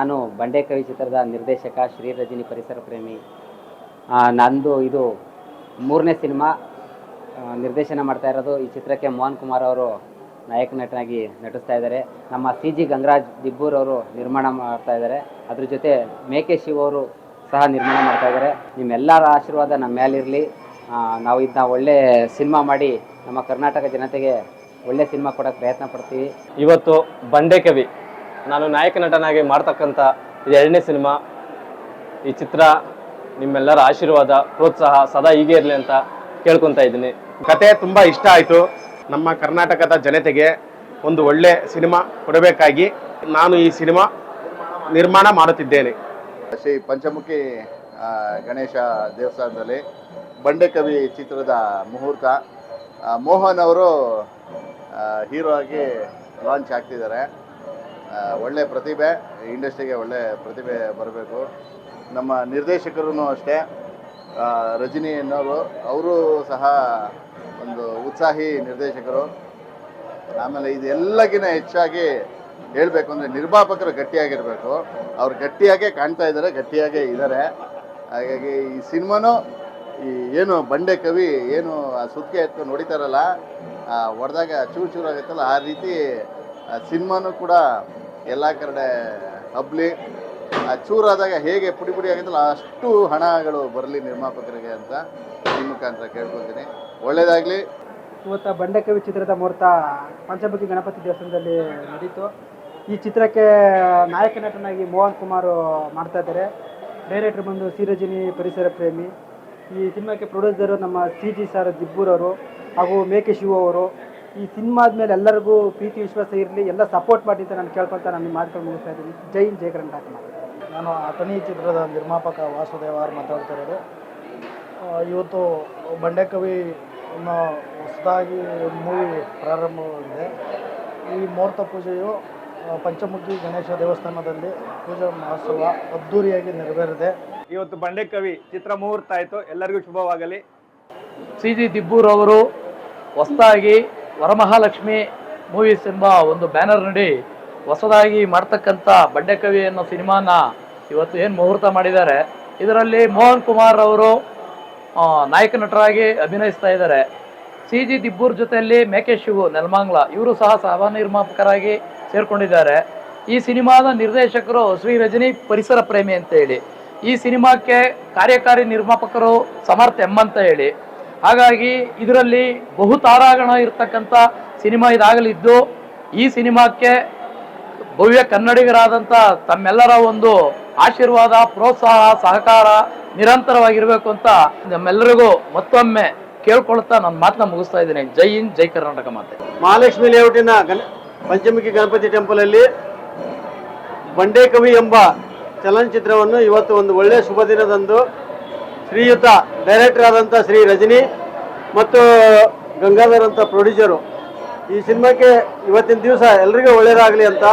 ನಾನು ಬಂಡೆಕವಿ ಚಿತ್ರದ ನಿರ್ದೇಶಕ ಶ್ರೀ ರಜನಿ ಪರಿಸರ ಪ್ರೇಮಿ. ನಂದು ಇದು 3ನೇ ಸಿನಿಮಾ. ನಿರ್ದೇಶನ ಮಾಡ್ತಾ ಇರೋದು. ಈ ಚಿತ್ರಕ್ಕೆ ಮೋಹನ್ ಕುಮಾರ್ ಅವರು ನಾಯಕ ನಟನಾಗಿ ನಟಿಸ್ತಾ ಇದ್ದಾರೆ. ನಮ್ಮ CG ಗಂಗರಾಜ್ ದಿಬ್ಬೂರ್ ಅವರು ನಿರ್ಮಾಣ ಮಾಡ್ತಾ ಇದ್ದಾರೆ. ಅದ್ರ ಜೊತೆ ಮೇಕೆ ಶಿವ್ ಅವರು ಸಹ ನಿರ್ಮಾಣ ಮಾಡ್ತಾ ಇದ್ದಾರೆ. ನಿಮ್ಮೆಲ್ಲರ ಆಶೀರ್ವಾದ ನಮ್ಮ ಮೇಲಿರಲಿ. ನಾವು ಇದನ್ನ ಒಳ್ಳೆ ಸಿನಿಮಾ ಮಾಡಿ ನಮ್ಮ ಕರ್ನಾಟಕ ಜನತೆಗೆ ಒಳ್ಳೆ ಸಿನಿಮಾ ಕೊಡೋಕ್ಕೆ ಪ್ರಯತ್ನ ಪಡ್ತೀವಿ. ಇವತ್ತು ಬಂಡೆಕವಿ ನಾನು ನಾಯಕ ನಟನಾಗಿ ಮಾಡ್ತಕ್ಕಂಥ ಇದು 2ನೇ ಸಿನಿಮಾ. ಈ ಚಿತ್ರ ನಿಮ್ಮೆಲ್ಲರ ಆಶೀರ್ವಾದ ಪ್ರೋತ್ಸಾಹ ಸದಾ ಹೀಗೆ ಇರಲಿ ಅಂತ ಕೇಳ್ಕೊತಾ ಇದ್ದೀನಿ. ಕತೆ ತುಂಬ ಇಷ್ಟ ಆಯಿತು. ನಮ್ಮ ಕರ್ನಾಟಕದ ಜನತೆಗೆ ಒಂದು ಒಳ್ಳೆ ಸಿನಿಮಾ ಕೊಡಬೇಕಾಗಿ ನಾನು ಈ ಸಿನಿಮಾ ನಿರ್ಮಾಣ ಮಾಡುತ್ತಿದ್ದೇನೆ. ಶ್ರೀ ಪಂಚಮುಖಿ ಗಣೇಶ ದೇವಸ್ಥಾನದಲ್ಲಿ ಬಂಡೆಕವಿ ಚಿತ್ರದ ಮುಹೂರ್ತ. ಮೋಹನ್ ಅವರು ಹೀರೋ ಆಗಿ ಲಾಂಚ್ ಆಗ್ತಿದ್ದಾರೆ. ಒಳ್ಳೆ ಪ್ರತಿಭೆ, ಇಂಡಸ್ಟ್ರಿಗೆ ಒಳ್ಳೆ ಪ್ರತಿಭೆ ಬರಬೇಕು. ನಮ್ಮ ನಿರ್ದೇಶಕರು ಅಷ್ಟೇ, ರಜನಿ ಅನ್ನೋರು, ಅವರು ಸಹ ಒಂದು ಉತ್ಸಾಹಿ ನಿರ್ದೇಶಕರು. ಆಮೇಲೆ ಇದೆಲ್ಲಕ್ಕಿಂತ ಹೆಚ್ಚಾಗಿ ಹೇಳಬೇಕು ಅಂದರೆ ನಿರ್ಮಾಪಕರು ಗಟ್ಟಿಯಾಗಿರಬೇಕು. ಅವ್ರು ಗಟ್ಟಿಯಾಗೇ ಕಾಣ್ತಾ ಇದ್ದಾರೆ, ಗಟ್ಟಿಯಾಗೇ ಇದ್ದಾರೆ. ಹಾಗಾಗಿ ಈ ಸಿನಿಮಾನು ಈ ಏನು ಬಂಡೆಕವಿ ಏನು ಸುತ್ತಿಗೆ ಎತ್ಕೊಂಡು ಹೊಡಿತಾರಲ್ಲ, ಹೊಡೆದಾಗ ಚೂರು ಆಗುತ್ತಲ್ಲ, ಆ ರೀತಿ ಸಿನಿಮಾನು ಕೂಡ ಎಲ್ಲ ಕಡೆ ಹಬ್ಲಿ. ಚೂರಾದಾಗ ಹೇಗೆ ಪುಡಿ ಪುಡಿ ಆಗುತ್ತಲ್ಲ ಅಷ್ಟು ಹಣಗಳು ಬರಲಿ ನಿರ್ಮಾಪಕರಿಗೆ ಅಂತ ಈ ಮುಖಾಂತರ ಕೇಳ್ಕೊತೀನಿ. ಒಳ್ಳೆಯದಾಗಲಿ. ಇವತ್ತು ಬಂಡೆಕವಿ ಚಿತ್ರದ ಮುಹೂರ್ತ ಪಂಚಮುಖಿ ಗಣಪತಿ ದೇವಸ್ಥಾನದಲ್ಲಿ ನಡೀತು. ಈ ಚಿತ್ರಕ್ಕೆ ನಾಯಕ ನಟನಾಗಿ ಮೋಹನ್ ಕುಮಾರ್ ಮಾಡ್ತಾ ಇದ್ದಾರೆ. ಡೈರೆಕ್ಟರ್ ಬಂದು ಶ್ರೀ ರಜನಿ ಪರಿಸರ ಪ್ರೇಮಿ. ಈ ಸಿನಿಮಾಕ್ಕೆ ಪ್ರೊಡ್ಯೂಸರು ನಮ್ಮ CG ಸರ್ ದಿಬ್ಬೂರ್ ಅವರು ಹಾಗೂ ಮೇಕೆ ಶಿವ ಅವರು. ಈ ಸಿನಿಮಾದ ಮೇಲೆ ಎಲ್ಲರಿಗೂ ಪ್ರೀತಿ ವಿಶ್ವಾಸ ಇರಲಿ, ಎಲ್ಲ ಸಪೋರ್ಟ್ ಮಾಡಿ ಅಂತ ನಾನು ಕೇಳ್ಕೊಳ್ತಾ ನನ್ನ ಮಾತುಗಳು ಮುಗಿಸ್ತಾ ಇದ್ದೀನಿ. ಜೈ ಹಿಂದ್, ಜೈ ಕರ್ನಾಟಕ. ನಾನು ಅತನಿ ಚಿತ್ರದ ನಿರ್ಮಾಪಕ ವಾಸುದೇವ ಅವರು ಮಾತಾಡ್ತಾ ಇರೋದು. ಇವತ್ತು ಬಂಡೆಕವಿ ಅನ್ನೋ ಹೊಸದಾಗಿ ಮೂವಿ ಪ್ರಾರಂಭವಾಗಿದೆ. ಈ ಮುಹೂರ್ತ ಪೂಜೆಯು ಪಂಚಮುಖಿ ಗಣೇಶ ದೇವಸ್ಥಾನದಲ್ಲಿ ಪೂಜಾ ಮಹೋತ್ಸವ ಅದ್ದೂರಿಯಾಗಿ ನೆರವೇರಿದೆ. ಇವತ್ತು ಬಂಡೆಕವಿ ಚಿತ್ರ ಮುಹೂರ್ತ ಆಯಿತು. ಎಲ್ಲರಿಗೂ ಶುಭವಾಗಲಿ. CG ದಿಬ್ಬೂರ್ ಅವರು ಹೊಸದಾಗಿ ವರಮಹಾಲಕ್ಷ್ಮಿ ಮೂವೀಸ್ ಎಂಬ ಒಂದು ಬ್ಯಾನರ್ ನಡಿ ಹೊಸದಾಗಿ ಮಾಡ್ತಕ್ಕಂಥ ಬಂಡೆಕವಿ ಅನ್ನೋ ಸಿನಿಮಾನ ಇವತ್ತು ಏನು ಮುಹೂರ್ತ ಮಾಡಿದ್ದಾರೆ. ಇದರಲ್ಲಿ ಮೋಹನ್ ಕುಮಾರ್ ಅವರು ನಾಯಕ ನಟರಾಗಿ ಅಭಿನಯಿಸ್ತಾ ಇದ್ದಾರೆ. CG ದಿಬ್ಬೂರ್ ಜೊತೆಯಲ್ಲಿ ಮೇಕೆ ಶಿವು ನೆಲಮಂಗಲ ಇವರು ಸಹ ಸಹ ನಿರ್ಮಾಪಕರಾಗಿ ಸೇರ್ಕೊಂಡಿದ್ದಾರೆ. ಈ ಸಿನಿಮಾದ ನಿರ್ದೇಶಕರು ಶ್ರೀ ರಜನಿ ಪರಿಸರ ಪ್ರೇಮಿ ಅಂತ ಹೇಳಿ. ಈ ಸಿನಿಮಾಕ್ಕೆ ಕಾರ್ಯಕಾರಿ ನಿರ್ಮಾಪಕರು ಸಮರ್ಥ ಎಂ ಅಂತ ಹೇಳಿ. ಹಾಗಾಗಿ ಇದರಲ್ಲಿ ಬಹುತಾರಾಗಣ ಇರತಕ್ಕಂಥ ಸಿನಿಮಾ ಇದಾಗಲಿದ್ದು, ಈ ಸಿನಿಮಾಕ್ಕೆ ಭವ್ಯ ಕನ್ನಡಿಗರಾದಂಥ ತಮ್ಮೆಲ್ಲರ ಒಂದು ಆಶೀರ್ವಾದ, ಪ್ರೋತ್ಸಾಹ, ಸಹಕಾರ ನಿರಂತರವಾಗಿರಬೇಕು ಅಂತ ನಮ್ಮೆಲ್ಲರಿಗೂ ಮತ್ತೊಮ್ಮೆ ಕೇಳ್ಕೊಳ್ತಾ ನನ್ನ ಮಾತನ್ನ ಮುಗಿಸ್ತಾ ಇದ್ದೀನಿ. ಜೈ ಹಿಂದ್, ಜೈ ಕರ್ನಾಟಕ. ಮಾತೆ ಮಹಾಲಕ್ಷ್ಮಿ ಲೇಔಟಿನ ಪಂಚಮುಖಿ ಗಣಪತಿ ಟೆಂಪಲಲ್ಲಿ ಬಂಡೆಕವಿ ಎಂಬ ಚಲನಚಿತ್ರವನ್ನು ಇವತ್ತು ಒಂದು ಒಳ್ಳೆಯ ಶುಭ ದಿನದಂದು ಶ್ರೀಯುತ ಡೈರೆಕ್ಟರ್ ಆದಂಥ ಶ್ರೀ ರಜನಿ ಮತ್ತು ಗಂಗಾಧರ್ ಅಂತ ಪ್ರೊಡ್ಯೂಸರು ಈ ಸಿನಿಮಾಕ್ಕೆ ಇವತ್ತಿನ ದಿವಸ ಎಲ್ರಿಗೂ ಒಳ್ಳೆಯದಾಗಲಿ ಅಂತ